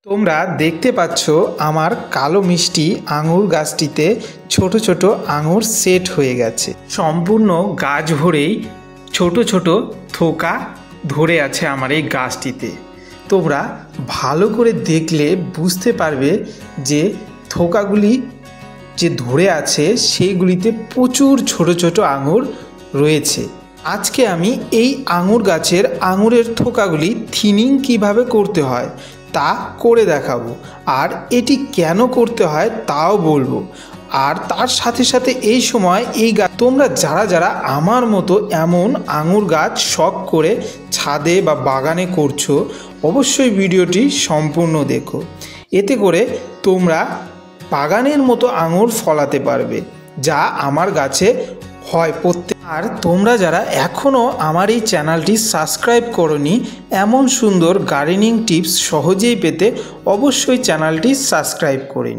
তোমরা দেখতে পাচ্ছ আমার কালো মিষ্টি আঙুর গাছটিতে ছোট ছোট আঙুর সেট হয়ে গেছে। সম্পূর্ণ গাছ ভরেই ছোট ছোট থোকা ধরে আছে আমার এই গাছটিতে। তোমরা ভালো করে দেখলে বুঝতে পারবে যে থোকাগুলি যে ধরে আছে সেইগুলিতে প্রচুর ছোট ছোট আঙুর রয়েছে। আজকে আমি এই আঙুর গাছের আঙুরের থোকাগুলি থিনিং কিভাবে করতে হয় তা করে দেখাবো, আর এটি কেন করতে হয় তাও বলবো। আর তার সাথে সাথে এই সময় তোমরা যারা যারা আমার মতো এমন আঙুর গাছ শখ করে ছাদে বা বাগানে করছো, অবশ্যই ভিডিওটি সম্পূর্ণ দেখো। এতে করে তোমরা বাগানের মতো আঙুর ফলাতে পারবে, যা আমার গাছে হয়। আর তোমরা যারা এখনও আমার এই চ্যানেলটি সাবস্ক্রাইব করোনি, এমন সুন্দর গার্ডেনিং টিপস সহজেই পেতে অবশ্যই চ্যানেলটি সাবস্ক্রাইব করে নিও।